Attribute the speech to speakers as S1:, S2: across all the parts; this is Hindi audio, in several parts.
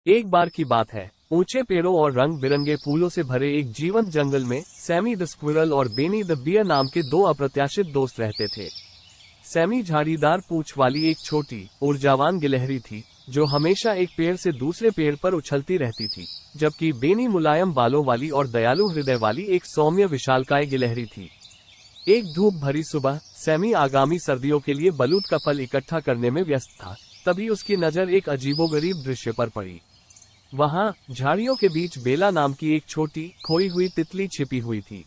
S1: एक बार की बात है, ऊंचे पेड़ों और रंग बिरंगे फूलों से भरे एक जीवंत जंगल में सैमी द स्क्विरल और बेनी द बियर नाम के दो अप्रत्याशित दोस्त रहते थे। सैमी झाड़ीदार पूंछ वाली एक छोटी ऊर्जावान गिलहरी थी, जो हमेशा एक पेड़ से दूसरे पेड़ पर उछलती रहती थी, जबकि बेनी मुलायम बालों वाली और दयालु हृदय वाली एक सौम्य विशालकाय गिलहरी थी। एक धूप भरी सुबह सैमी आगामी सर्दियों के लिए बलूत का फल इकट्ठा करने में व्यस्त था। तभी उसकी नजर एक अजीबोगरीब दृश्य पर पड़ी। वहां झाड़ियों के बीच बेला नाम की एक छोटी खोई हुई तितली छिपी हुई थी।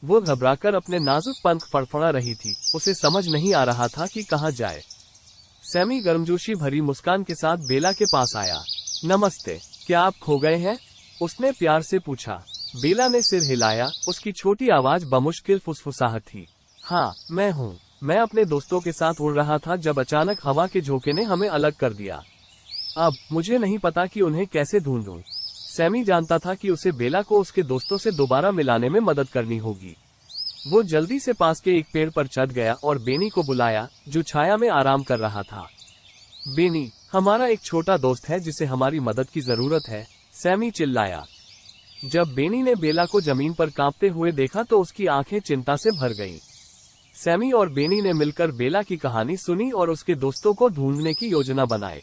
S1: वो घबराकर अपने नाजुक पंख फड़फड़ा रही थी। उसे समझ नहीं आ रहा था कि कहाँ जाए। सैमी गर्मजोशी भरी मुस्कान के साथ बेला के पास आया। नमस्ते, क्या आप खो गए हैं? उसने प्यार से पूछा। बेला ने सिर हिलाया। उसकी छोटी आवाज बमुश्किल फुसफुसाहट थी। हाँ, मैं हूँ। मैं अपने दोस्तों के साथ उड़ रहा था जब अचानक हवा के झोंके ने हमें अलग कर दिया। अब मुझे नहीं पता कि उन्हें कैसे ढूंढूं। सैमी जानता था कि उसे बेला को उसके दोस्तों से दोबारा मिलाने में मदद करनी होगी। वो जल्दी से पास के एक पेड़ पर चढ़ गया और बेनी को बुलाया, जो छाया में आराम कर रहा था। बेनी, हमारा एक छोटा दोस्त है जिसे हमारी मदद की जरूरत है, सैमी चिल्लाया। जब बेनी ने बेला को जमीन पर कांपते हुए देखा तो उसकी आंखें चिंता से भर गईं। सैमी और बेनी ने मिलकर बेला की कहानी सुनी और उसके दोस्तों को ढूंढने की योजना बनाई।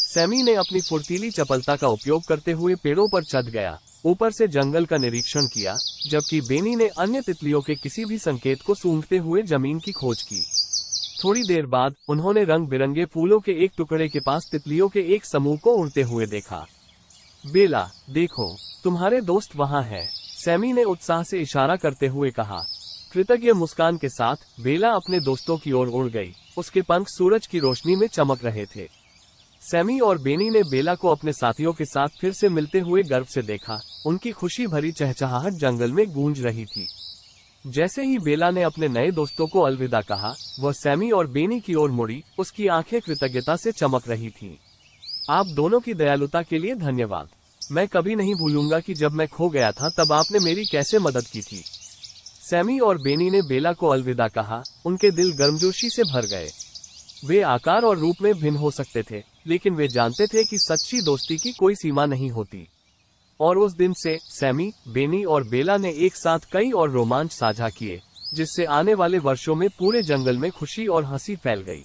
S1: सैमी ने अपनी फुर्तीली चपलता का उपयोग करते हुए पेड़ों पर चढ़ गया, ऊपर से जंगल का निरीक्षण किया, जबकि बेनी ने अन्य तितलियों के किसी भी संकेत को सूंघते हुए जमीन की खोज की। थोड़ी देर बाद उन्होंने रंग बिरंगे फूलों के एक टुकड़े के पास तितलियों के एक समूह को उड़ते हुए देखा। बेला, देखो, तुम्हारे दोस्त वहां हैं, सैमी ने उत्साह से इशारा करते हुए कहा। कृतज्ञ मुस्कान के साथ बेला अपने दोस्तों की ओर उड़ गई। उसके पंख सूरज की रोशनी में चमक रहे थे। सैमी और बेनी ने बेला को अपने साथियों के साथ फिर से मिलते हुए गर्व से देखा। उनकी खुशी भरी चहचहाहट जंगल में गूंज रही थी। जैसे ही बेला ने अपने नए दोस्तों को अलविदा कहा, वह सैमी और बेनी की ओर मुड़ी। उसकी आंखें कृतज्ञता से चमक रही थीं। आप दोनों की दयालुता के लिए धन्यवाद। मैं कभी नहीं भूलूंगा कि जब मैं खो गया था तब आपने मेरी कैसे मदद की थी। सैमी और बेनी ने बेला को अलविदा कहा। उनके दिल गर्मजोशी से भर गए। वे आकार और रूप में भिन्न हो सकते थे, लेकिन वे जानते थे कि सच्ची दोस्ती की कोई सीमा नहीं होती। और उस दिन से सैमी, बेनी और बेला ने एक साथ कई और रोमांच साझा किए, जिससे आने वाले वर्षों में पूरे जंगल में खुशी और हंसी फैल गई।